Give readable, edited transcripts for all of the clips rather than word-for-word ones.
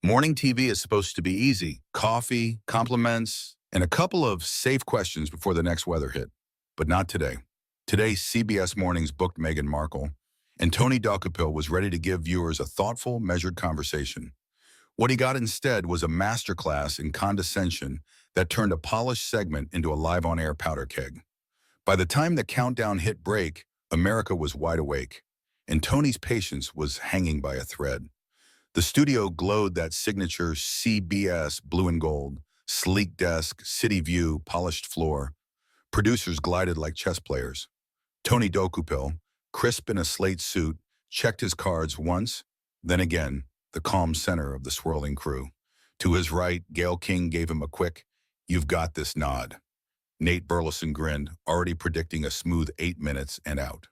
Morning TV is supposed to be easy. Coffee, compliments, and a couple of safe questions before the next weather hit. But not today. Today, CBS Mornings booked Meghan Markle, and Tony Dokoupil was ready to give viewers a thoughtful, measured conversation. What he got instead was a masterclass in condescension that turned a polished segment into a live-on-air powder keg. By the time the countdown hit break, America was wide awake, and Tony's patience was hanging by a thread. The studio glowed that signature CBS blue and gold, sleek desk, city view, polished floor. Producers glided like chess players. Tony Dokoupil, crisp in a slate suit, checked his cards once, then again, the calm center of the swirling crew. To his right, Gayle King gave him a quick, "You've got this" nod. Nate Burleson grinned, already predicting a smooth 8 minutes and out.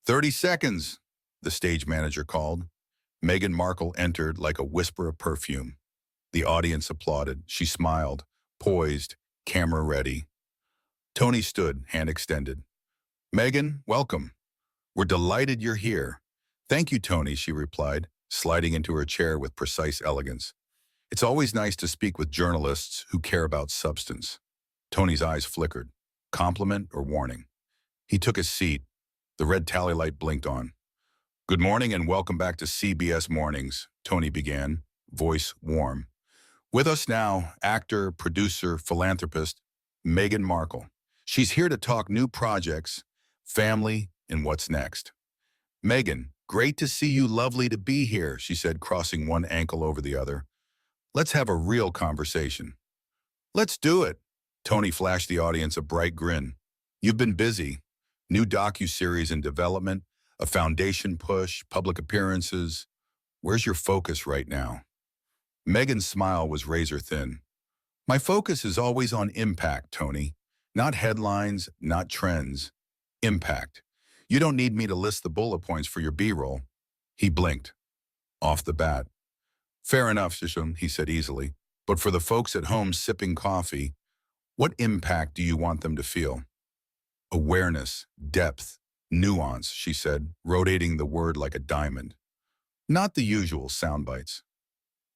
30 seconds, the stage manager called. Meghan Markle entered like a whisper of perfume. The audience applauded. She smiled, poised, camera ready. Tony stood, hand extended. "Meghan, welcome. We're delighted you're here." "Thank you, Tony," she replied, sliding into her chair with precise elegance. "It's always nice to speak with journalists who care about substance." Tony's eyes flickered. Compliment or warning? He took his seat. The red tally light blinked on. "Good morning and welcome back to CBS Mornings," Tony began, voice warm. "With us now, actor, producer, philanthropist, Meghan Markle. She's here to talk new projects, family, and what's next." "Meghan, great to see you, lovely to be here," she said, crossing one ankle over the other. "Let's have a real conversation." "Let's do it." Tony flashed the audience a bright grin. "You've been busy. New docuseries in development, a foundation push, public appearances. Where's your focus right now?" Meghan's smile was razor thin. "My focus is always on impact, Tony. Not headlines, not trends. Impact. You don't need me to list the bullet points for your B-roll." He blinked. Off the bat. "Fair enough, Shisham," he said easily. "But for the folks at home sipping coffee, what impact do you want them to feel?" "Awareness, depth, nuance," she said, rotating the word like a diamond. "Not the usual sound bites."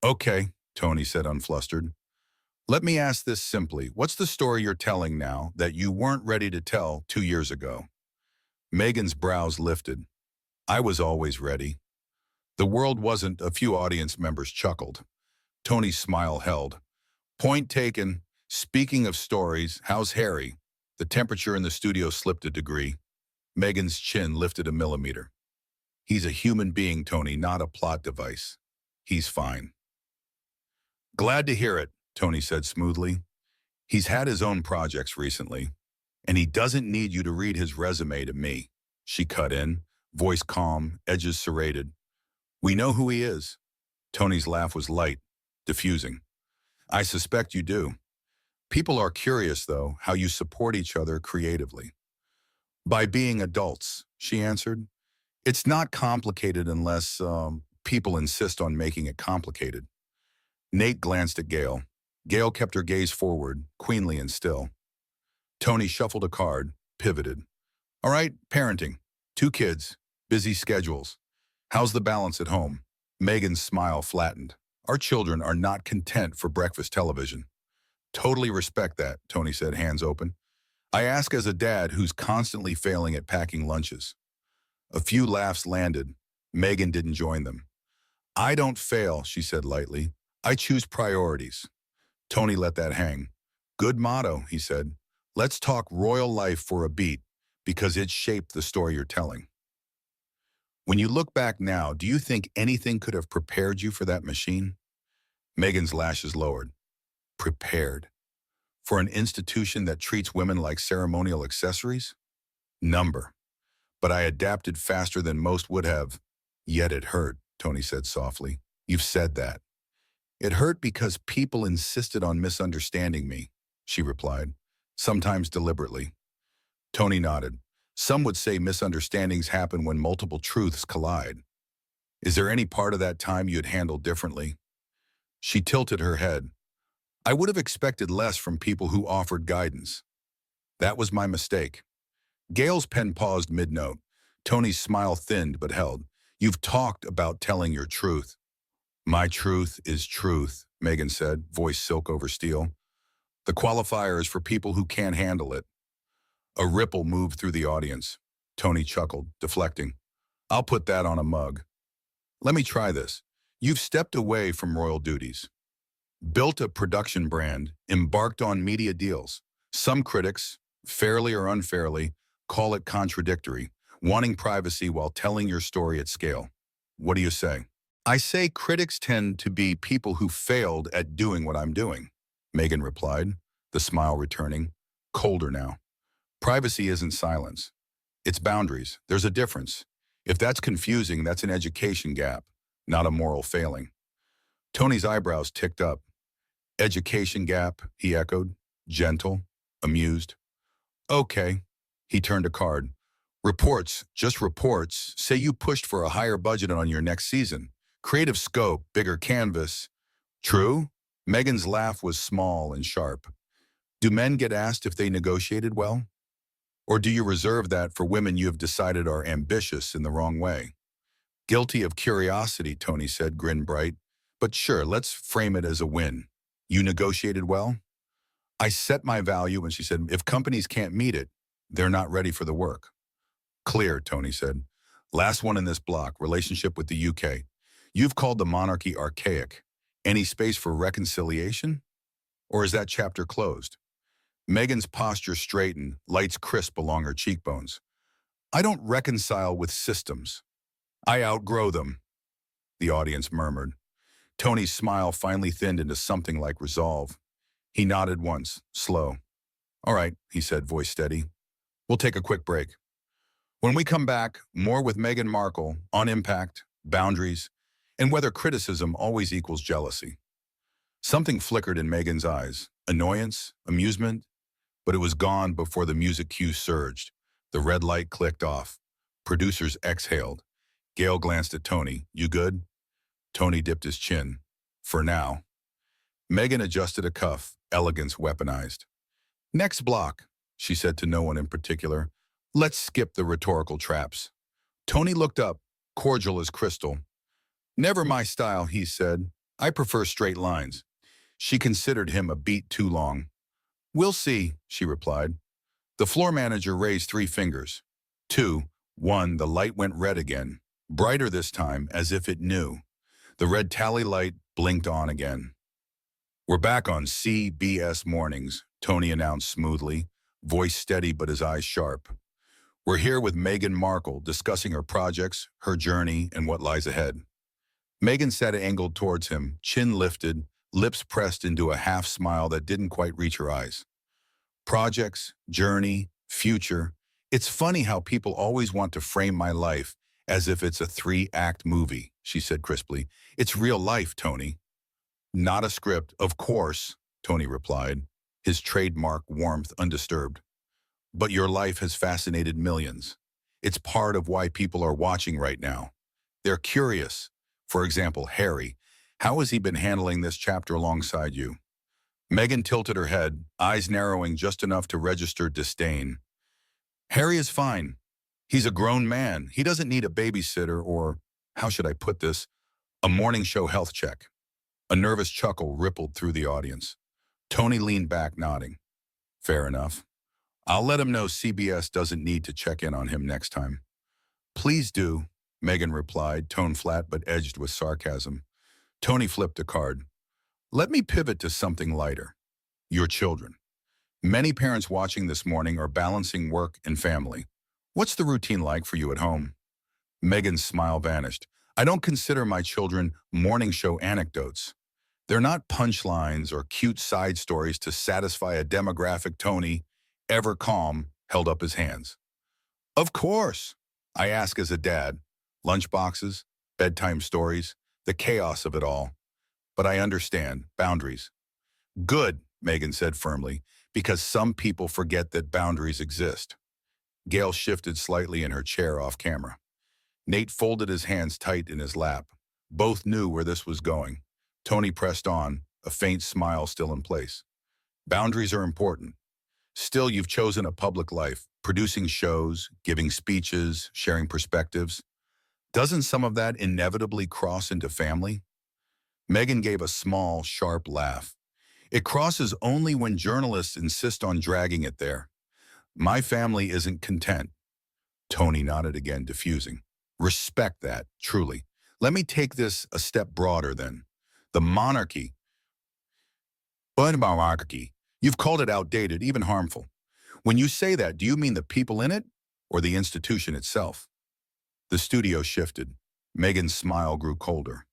"Okay," Tony said, unflustered. "Let me ask this simply. What's the story you're telling now that you weren't ready to tell 2 years ago?" Meghan's brows lifted. "I was always ready." "The world wasn't," a few audience members chuckled. Tony's smile held. "Point taken. Speaking of stories, how's Harry?" The temperature in the studio slipped a degree. Meghan's chin lifted a millimeter. "He's a human being, Tony, not a plot device. He's fine." "Glad to hear it," Tony said smoothly. "He's had his own projects recently, and he doesn't need you to read his resume to me." She cut in, voice calm, edges serrated. "We know who he is." Tony's laugh was light, diffusing. "I suspect you do. People are curious, though, how you support each other creatively." "By being adults," she answered. "It's not complicated unless people insist on making it complicated." Nate glanced at Gayle. Gayle kept her gaze forward, queenly and still. Tony shuffled a card, pivoted. "All right, parenting. 2 kids, busy schedules. How's the balance at home?" Meghan's smile flattened. "Our children are not content for breakfast television." "Totally respect that," Tony said, hands open. "I ask as a dad who's constantly failing at packing lunches." A few laughs landed. Meghan didn't join them. "I don't fail," she said lightly. "I choose priorities." Tony let that hang. "Good motto," he said. "Let's talk royal life for a beat, because it shaped the story you're telling." "When you look back now, do you think anything could have prepared you for that machine?" Meghan's lashes lowered. Prepared? For an institution that treats women like ceremonial accessories? Number. But I adapted faster than most would have. "Yet it hurt," Tony said softly. "You've said that." "It hurt because people insisted on misunderstanding me," she replied, sometimes deliberately. Tony nodded. "Some would say misunderstandings happen when multiple truths collide. Is there any part of that time you'd handle differently?" She tilted her head. "I would have expected less from people who offered guidance. That was my mistake." Gayle's pen paused mid-note. Tony's smile thinned but held. "You've talked about telling your truth." My truth is truth, Meghan said, voice silk over steel. The qualifier is for people who can't handle it. A ripple moved through the audience. Tony chuckled, deflecting. I'll put that on a mug. Let me try this. You've stepped away from royal duties, built a production brand, embarked on media deals. Some critics, fairly or unfairly, call it contradictory, wanting privacy while telling your story at scale. What do you say? I say critics tend to be people who failed at doing what I'm doing, Meghan replied, the smile returning, colder now. Privacy isn't silence. It's boundaries. There's a difference. If that's confusing, that's an education gap, not a moral failing. Tony's eyebrows ticked up. Education gap, he echoed, gentle, amused. Okay. He turned a card. Reports, just reports, say you pushed for a higher budget on your next season. Creative scope, bigger canvas. True? Meghan's laugh was small and sharp. Do men get asked if they negotiated well? Or do you reserve that for women you have decided are ambitious in the wrong way? Guilty of curiosity, Tony said, grin bright. But sure, let's frame it as a win. You negotiated well? I set my value, and she said, if companies can't meet it, they're not ready for the work. Clear, Tony said. Last one in this block, relationship with the UK. You've called the monarchy archaic. Any space for reconciliation? Or is that chapter closed? Meghan's posture straightened, lights crisp along her cheekbones. I don't reconcile with systems. I outgrow them, the audience murmured. Tony's smile finally thinned into something like resolve. He nodded once, slow. All right, he said, voice steady. We'll take a quick break. When we come back, more with Meghan Markle on impact, boundaries, and whether criticism always equals jealousy. Something flickered in Meghan's eyes, annoyance, amusement, but it was gone before the music cue surged. The red light clicked off. Producers exhaled. Gail glanced at Tony. You good? Tony dipped his chin. For now. Meghan adjusted a cuff, elegance weaponized. Next block, she said to no one in particular. Let's skip the rhetorical traps. Tony looked up, cordial as crystal. Never my style, he said. I prefer straight lines. She considered him a beat too long. We'll see, she replied. The floor manager raised 3 fingers. 2, 1, the light went red again, brighter this time as if it knew. The red tally light blinked on again. We're back on CBS Mornings, Tony announced smoothly, voice steady but his eyes sharp. We're here with Meghan Markle discussing her projects, her journey, and what lies ahead. Meghan sat angled towards him, chin lifted, lips pressed into a half smile that didn't quite reach her eyes. Projects, journey, future. It's funny how people always want to frame my life as if it's a 3-act movie, she said crisply. It's real life, Tony. Not a script, of course, Tony replied, his trademark warmth undisturbed. But your life has fascinated millions. It's part of why people are watching right now. They're curious. For example, Harry. How has he been handling this chapter alongside you? Meghan tilted her head, eyes narrowing just enough to register disdain. Harry is fine. He's a grown man. He doesn't need a babysitter or, how should I put this, a morning show health check. A nervous chuckle rippled through the audience. Tony leaned back, nodding. Fair enough. I'll let him know CBS doesn't need to check in on him next time. Please do, Meghan replied, tone flat but edged with sarcasm. Tony flipped a card. Let me pivot to something lighter. Your children. Many parents watching this morning are balancing work and family. What's the routine like for you at home? Meghan's smile vanished. I don't consider my children morning show anecdotes. They're not punchlines or cute side stories to satisfy a demographic. Tony, ever calm, held up his hands. Of course. I ask as a dad. Lunchboxes, bedtime stories, the chaos of it all. But I understand. Boundaries. Good, Meghan said firmly, because some people forget that boundaries exist. Gail shifted slightly in her chair off camera. Nate folded his hands tight in his lap. Both knew where this was going. Tony pressed on, a faint smile still in place. Boundaries are important. Still, you've chosen a public life, producing shows, giving speeches, sharing perspectives. Doesn't some of that inevitably cross into family? Meghan gave a small, sharp laugh. It crosses only when journalists insist on dragging it there. My family isn't content. Tony nodded again, diffusing. Respect that, truly. Let me take this a step broader then. The monarchy. But monarchy. You've called it outdated, even harmful. When you say that, do you mean the people in it or the institution itself? The studio shifted. Meghan's smile grew colder.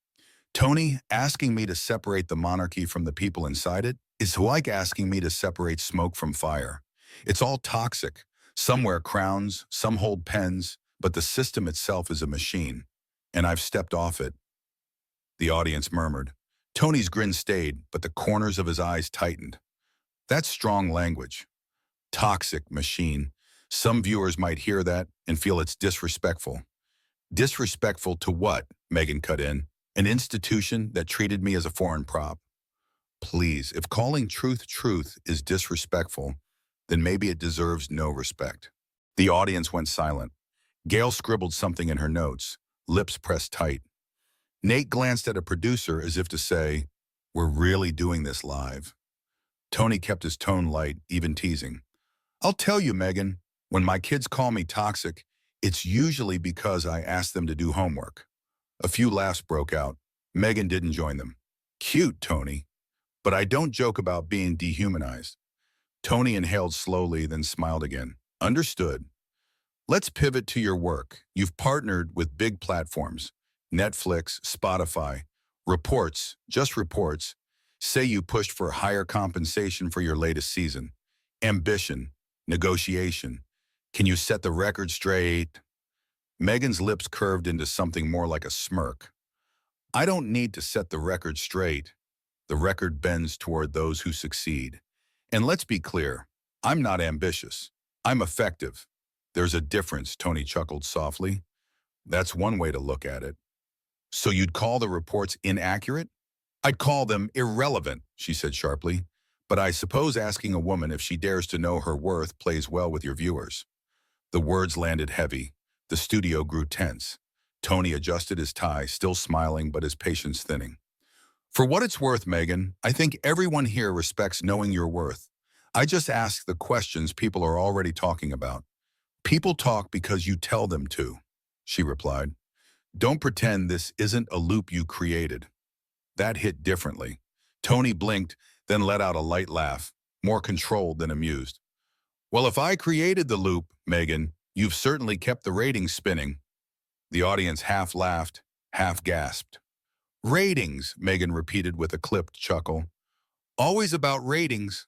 Tony, asking me to separate the monarchy from the people inside it is like asking me to separate smoke from fire. It's all toxic. Some wear crowns, some hold pens, but the system itself is a machine. And I've stepped off it. The audience murmured. Tony's grin stayed, but the corners of his eyes tightened. That's strong language. Toxic machine. Some viewers might hear that and feel it's disrespectful. Disrespectful to what? Meghan cut in. An institution that treated me as a foreign prop. Please, if calling truth is disrespectful, then maybe it deserves no respect. The audience went silent. Gail scribbled something in her notes, lips pressed tight. Nate glanced at a producer as if to say, we're really doing this live. Tony kept his tone light, even teasing. I'll tell you, Meghan, when my kids call me toxic, it's usually because I ask them to do homework. A few laughs broke out. Meghan didn't join them. Cute, Tony. But I don't joke about being dehumanized. Tony inhaled slowly, then smiled again. Understood. Let's pivot to your work. You've partnered with big platforms. Netflix, Spotify. Reports, just reports, say you pushed for higher compensation for your latest season. Ambition, negotiation. Can you set the record straight? Meghan's lips curved into something more like a smirk. I don't need to set the record straight. The record bends toward those who succeed. And let's be clear, I'm not ambitious. I'm effective. There's a difference, Tony chuckled softly. That's one way to look at it. So you'd call the reports inaccurate? I'd call them irrelevant, she said sharply. But I suppose asking a woman if she dares to know her worth plays well with your viewers. The words landed heavy. The studio grew tense. Tony adjusted his tie, still smiling but his patience thinning. For what it's worth, Meghan, I think everyone here respects knowing your worth. I just ask the questions people are already talking about. People talk because you tell them to, she replied. Don't pretend this isn't a loop you created. That hit differently. Tony blinked, then let out a light laugh, more controlled than amused. Well, if I created the loop, Meghan, you've certainly kept the ratings spinning. The audience half laughed, half gasped. Ratings, Meghan repeated with a clipped chuckle. Always about ratings.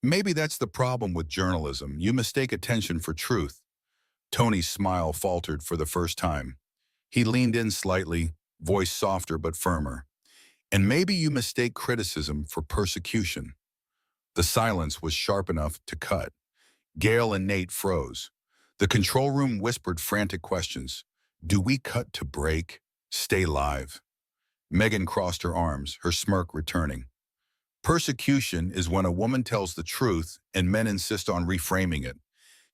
Maybe that's the problem with journalism. You mistake attention for truth. Tony's smile faltered for the first time. He leaned in slightly, voice softer but firmer. And maybe you mistake criticism for persecution. The silence was sharp enough to cut. Gail and Nate froze. The control room whispered frantic questions. Do we cut to break? Stay live. Meghan crossed her arms, her smirk returning. Persecution is when a woman tells the truth and men insist on reframing it.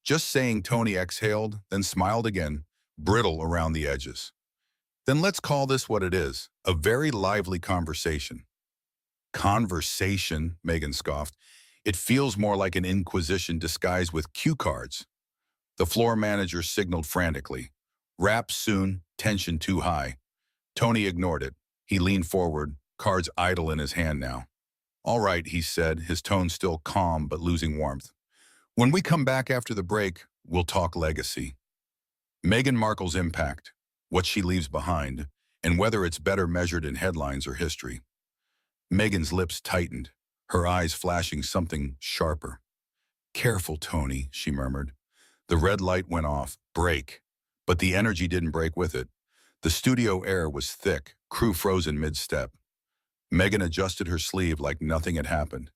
Just saying Tony exhaled, then smiled again, brittle around the edges. Then let's call this what it is, a very lively conversation. Conversation, Meghan scoffed. It feels more like an inquisition disguised with cue cards. The floor manager signaled frantically. Wrap soon, tension too high. Tony ignored it. He leaned forward, cards idle in his hand now. All right, he said, his tone still calm but losing warmth. When we come back after the break, we'll talk legacy. Meghan Markle's impact, what she leaves behind, and whether it's better measured in headlines or history. Meghan's lips tightened, her eyes flashing something sharper. Careful, Tony, she murmured. The red light went off, break, but the energy didn't break with it. The studio air was thick, crew frozen mid-step. Meghan adjusted her sleeve like nothing had happened.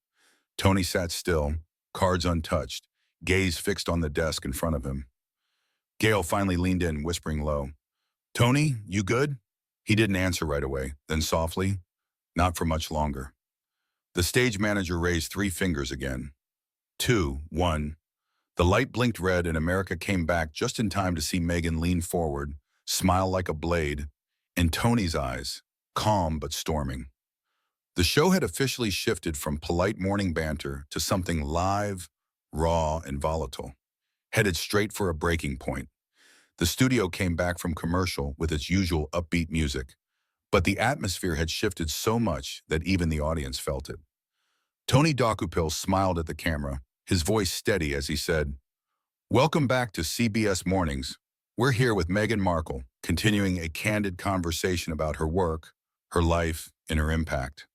Tony sat still, cards untouched, gaze fixed on the desk in front of him. Gail finally leaned in, whispering low. Tony, you good? He didn't answer right away, then softly, not for much longer. The stage manager raised 3 fingers again. 2, 1. The light blinked red and America came back just in time to see Meghan lean forward, smile like a blade, and Tony's eyes, calm but storming. The show had officially shifted from polite morning banter to something live, raw, and volatile, headed straight for a breaking point. The studio came back from commercial with its usual upbeat music, but the atmosphere had shifted so much that even the audience felt it. Tony Dokoupil smiled at the camera, his voice steady as he said, "Welcome back to CBS Mornings. We're here with Meghan Markle, continuing a candid conversation about her work, her life, and her impact."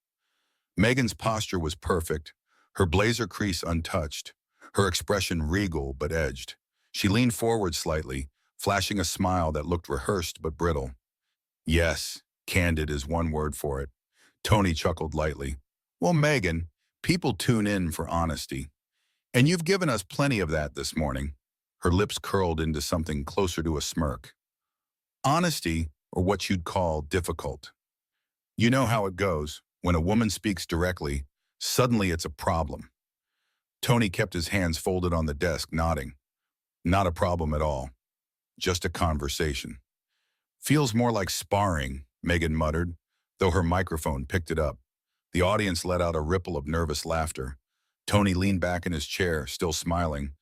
Meghan's posture was perfect, her blazer crease untouched, her expression regal but edged. She leaned forward slightly, flashing a smile that looked rehearsed but brittle. "Yes, candid is one word for it." Tony chuckled lightly. "Well, Meghan, people tune in for honesty. And you've given us plenty of that this morning." Her lips curled into something closer to a smirk. "Honesty, or what you'd call difficult. You know how it goes. When a woman speaks directly, suddenly it's a problem." Tony kept his hands folded on the desk, nodding. "Not a problem at all. Just a conversation." "Feels more like sparring," Meghan muttered, though her microphone picked it up. The audience let out a ripple of nervous laughter. Tony leaned back in his chair, still smiling.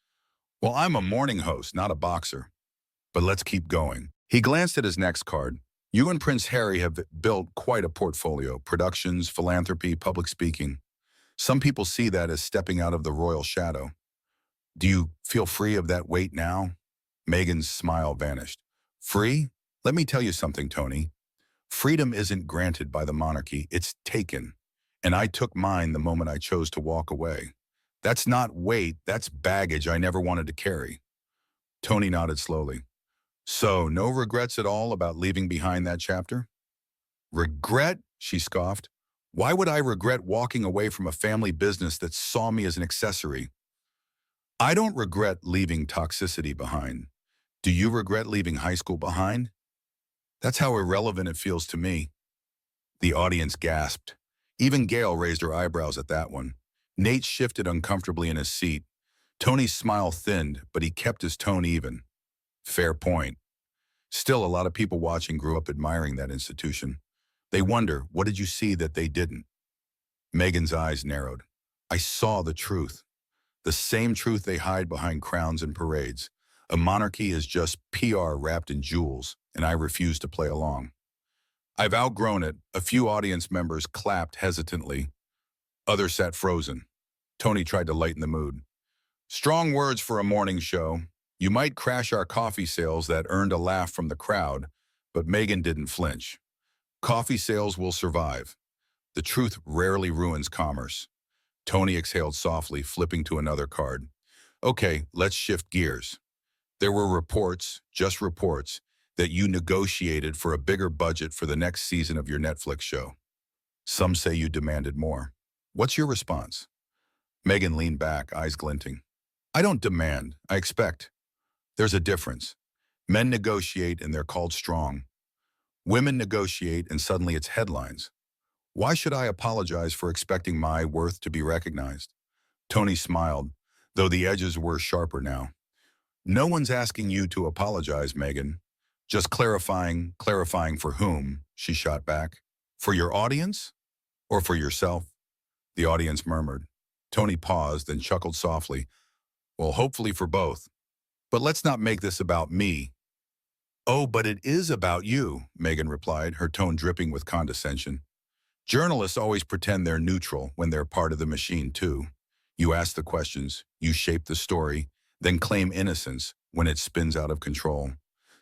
"Well, I'm a morning host, not a boxer. But let's keep going." He glanced at his next card. "You and Prince Harry have built quite a portfolio: productions, philanthropy, public speaking. Some people see that as stepping out of the royal shadow. Do you feel free of that weight now?" Meghan's smile vanished. "Free? Let me tell you something, Tony. Freedom isn't granted by the monarchy, it's taken. And I took mine the moment I chose to walk away. That's not weight, that's baggage I never wanted to carry." Tony nodded slowly. "So, no regrets at all about leaving behind that chapter?" "Regret?" she scoffed. "Why would I regret walking away from a family business that saw me as an accessory? I don't regret leaving toxicity behind. Do you regret leaving high school behind? That's how irrelevant it feels to me." The audience gasped. Even Gail raised her eyebrows at that one. Nate shifted uncomfortably in his seat. Tony's smile thinned, but he kept his tone even. "Fair point. Still, a lot of people watching grew up admiring that institution. They wonder, what did you see that they didn't?" Meghan's eyes narrowed. "I saw the truth. The same truth they hide behind crowns and parades. A monarchy is just PR wrapped in jewels, and I refuse to play along. I've outgrown it." A few audience members clapped hesitantly. Others sat frozen. Tony tried to lighten the mood. "Strong words for a morning show. You might crash our coffee sales," that earned a laugh from the crowd, but Meghan didn't flinch. "Coffee sales will survive. The truth rarely ruins commerce." Tony exhaled softly, flipping to another card. "Okay, let's shift gears. There were reports, just reports, that you negotiated for a bigger budget for the next season of your Netflix show. Some say you demanded more. What's your response?" Meghan leaned back, eyes glinting. "I don't demand, I expect. There's a difference. Men negotiate and they're called strong. Women negotiate and suddenly it's headlines. Why should I apologize for expecting my worth to be recognized?" Tony smiled, though the edges were sharper now. "No one's asking you to apologize, Meghan. Just clarifying for whom," she shot back. "For your audience? Or for yourself?" The audience murmured. Tony paused, then chuckled softly. "Well, hopefully for both. But let's not make this about me." "Oh, but it is about you," Meghan replied, her tone dripping with condescension. "Journalists always pretend they're neutral when they're part of the machine, too. You ask the questions, you shape the story, then claim innocence when it spins out of control.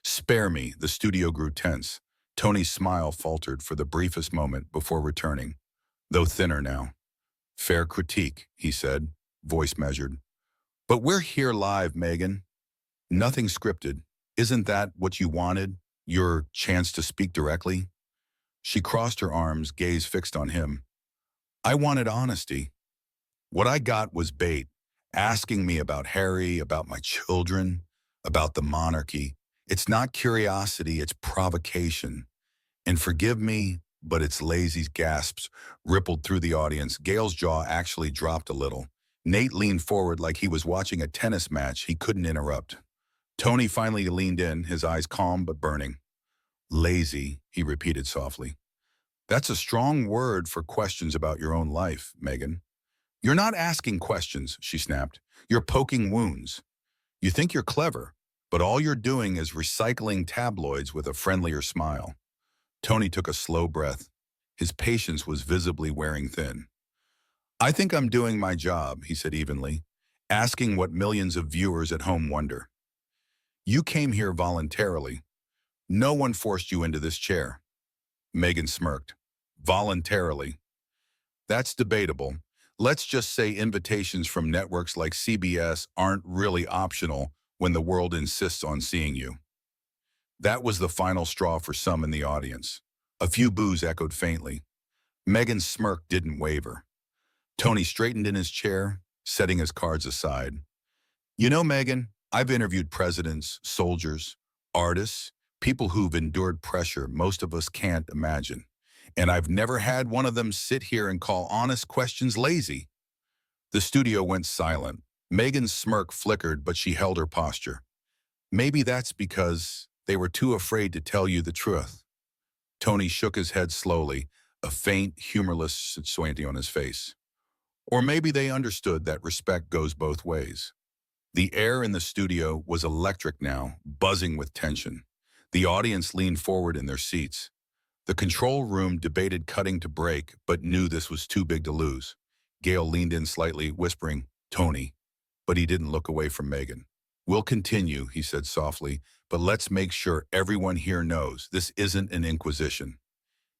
Spare me." The studio grew tense. Tony's smile faltered for the briefest moment before returning, though thinner now. "Fair critique," he said, voice measured. "But we're here live, Meghan. Nothing scripted. Isn't that what you wanted? Your chance to speak directly?" She crossed her arms, gaze fixed on him. "I wanted honesty. What I got was bait, asking me about Harry, about my children, about the monarchy. It's not curiosity, it's provocation. And forgive me, but it's lazy." Gasps rippled through the audience. Gail's jaw actually dropped a little. Nate leaned forward like he was watching a tennis match he couldn't interrupt. Tony finally leaned in, his eyes calm but burning. "Lazy," he repeated softly. That's a strong word for questions about your own life, Meghan. You're not asking questions, she snapped. You're poking wounds. You think you're clever, but all you're doing is recycling tabloids with a friendlier smile. Tony took a slow breath. His patience was visibly wearing thin. I think I'm doing my job, he said evenly, asking what millions of viewers at home wonder. You came here voluntarily. No one forced you into this chair. Meghan smirked. Voluntarily. That's debatable. Let's just say invitations from networks like CBS aren't really optional when the world insists on seeing you. That was the final straw for some in the audience. A few boos echoed faintly. Meghan's smirk didn't waver. Tony straightened in his chair, setting his cards aside. You know, Meghan, I've interviewed presidents, soldiers, artists, people who've endured pressure most of us can't imagine. And I've never had one of them sit here and call honest questions lazy. The studio went silent. Meghan's smirk flickered, but she held her posture. Maybe that's because they were too afraid to tell you the truth. Tony shook his head slowly, a faint, humorless squint on his face. Or maybe they understood that respect goes both ways. The air in the studio was electric now, buzzing with tension. The audience leaned forward in their seats. The control room debated cutting to break, but knew this was too big to lose. Gail leaned in slightly, whispering, Tony, but he didn't look away from Meghan. We'll continue, he said softly, but let's make sure everyone here knows this isn't an inquisition.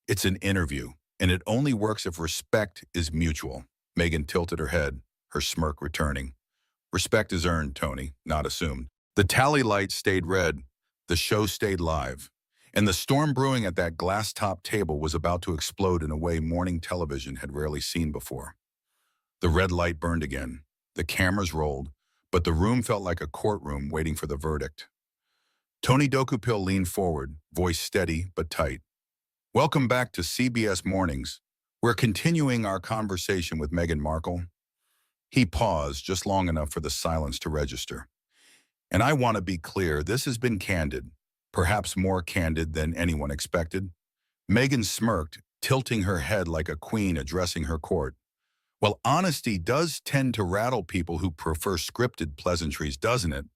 It's an interview, and it only works if respect is mutual. Meghan tilted her head, her smirk returning. Respect is earned, Tony, not assumed. The tally light stayed red, the show stayed live, and the storm brewing at that glass-top table was about to explode in a way morning television had rarely seen before. The red light burned again, the cameras rolled, but the room felt like a courtroom waiting for the verdict. Tony Dokoupil leaned forward, voice steady but tight. Welcome back to CBS Mornings. We're continuing our conversation with Meghan Markle. He paused just long enough for the silence to register. And I want to be clear, this has been candid, perhaps more candid than anyone expected. Meghan smirked, tilting her head like a queen addressing her court. Well, honesty does tend to rattle people who prefer scripted pleasantries, doesn't it?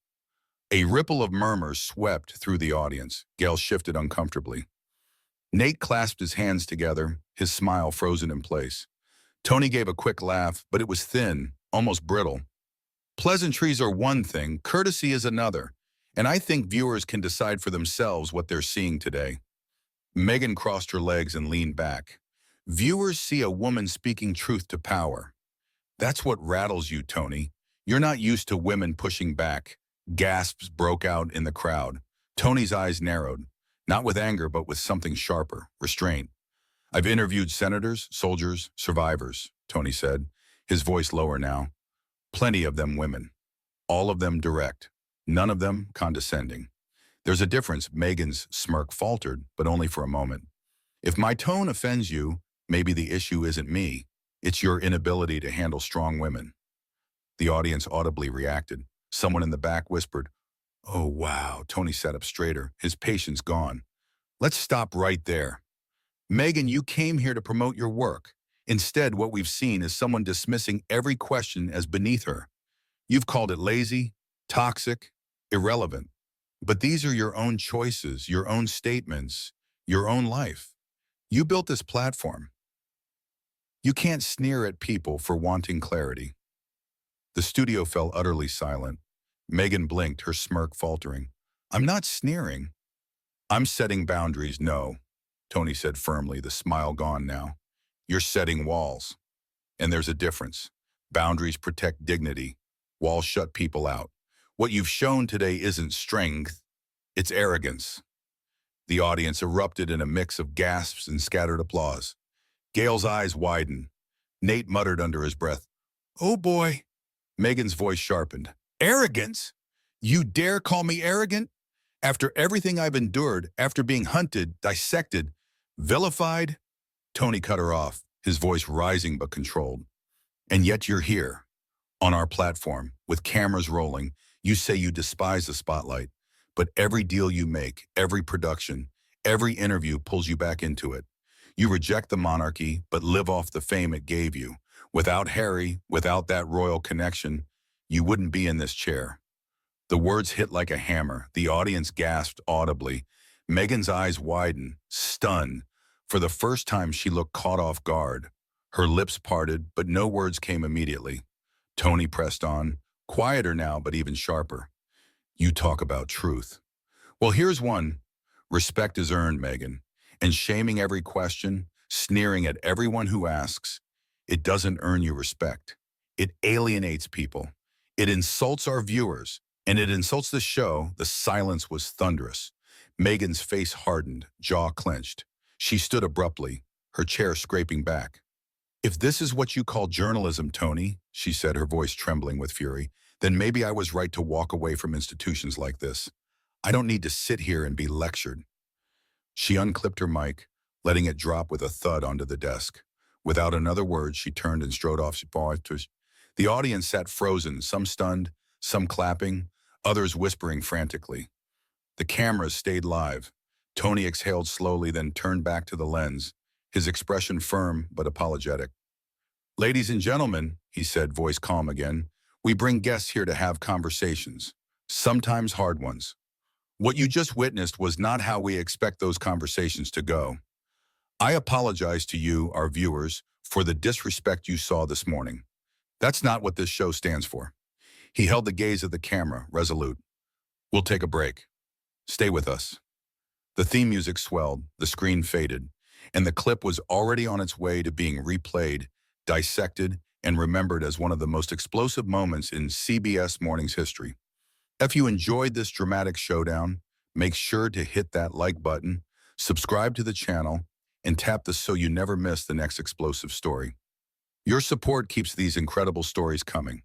A ripple of murmurs swept through the audience. Gail shifted uncomfortably. Nate clasped his hands together, his smile frozen in place. Tony gave a quick laugh, but it was thin, almost brittle. Pleasantries are one thing, courtesy is another, and I think viewers can decide for themselves what they're seeing today. Meghan crossed her legs and leaned back. Viewers see a woman speaking truth to power. That's what rattles you, Tony. You're not used to women pushing back. Gasps broke out in the crowd. Tony's eyes narrowed, not with anger, but with something sharper, restraint. I've interviewed senators, soldiers, survivors, Tony said, his voice lower now. Plenty of them women. All of them direct. None of them condescending. There's a difference. Meghan's smirk faltered, but only for a moment. If my tone offends you, maybe the issue isn't me. It's your inability to handle strong women. The audience audibly reacted. Someone in the back whispered, Oh, wow. Tony sat up straighter, his patience gone. Let's stop right there. Meghan, you came here to promote your work. Instead, what we've seen is someone dismissing every question as beneath her. You've called it lazy, toxic, irrelevant. But these are your own choices, your own statements, your own life. You built this platform. You can't sneer at people for wanting clarity. The studio fell utterly silent. Meghan blinked, her smirk faltering. I'm not sneering. I'm setting boundaries, no, Tony said firmly, the smile gone now. You're setting walls. And there's a difference. Boundaries protect dignity. Walls shut people out. What you've shown today isn't strength, it's arrogance. The audience erupted in a mix of gasps and scattered applause. Gail's eyes widened. Nate muttered under his breath, Oh boy. Meghan's voice sharpened. Arrogance? You dare call me arrogant? After everything I've endured, after being hunted, dissected, vilified? Tony cut her off, his voice rising but controlled. And yet you're here, on our platform, with cameras rolling. You say you despise the spotlight, but every deal you make, every production, every interview pulls you back into it. You reject the monarchy, but live off the fame it gave you. Without Harry, without that royal connection, you wouldn't be in this chair. The words hit like a hammer. The audience gasped audibly. Meghan's eyes widened, stunned. For the first time, she looked caught off guard. Her lips parted, but no words came immediately. Tony pressed on, quieter now, but even sharper. You talk about truth. Well, here's one. Respect is earned, Meghan. And shaming every question, sneering at everyone who asks, it doesn't earn you respect. It alienates people. It insults our viewers. And it insults the show. The silence was thunderous. Meghan's face hardened, jaw clenched. She stood abruptly, her chair scraping back. If this is what you call journalism, Tony, she said, her voice trembling with fury, then maybe I was right to walk away from institutions like this. I don't need to sit here and be lectured. She unclipped her mic, letting it drop with a thud onto the desk. Without another word, she turned and strode off. The audience sat frozen, some stunned, some clapping, others whispering frantically. The cameras stayed live. Tony exhaled slowly, then turned back to the lens, his expression firm but apologetic. Ladies and gentlemen, he said, voice calm again, we bring guests here to have conversations, sometimes hard ones. What you just witnessed was not how we expect those conversations to go. I apologize to you, our viewers, for the disrespect you saw this morning. That's not what this show stands for. He held the gaze of the camera, resolute. We'll take a break. Stay with us. The theme music swelled, the screen faded, and the clip was already on its way to being replayed, dissected, and remembered as one of the most explosive moments in CBS Mornings history. If you enjoyed this dramatic showdown, make sure to hit that like button, subscribe to the channel, and tap the so you never miss the next explosive story. Your support keeps these incredible stories coming.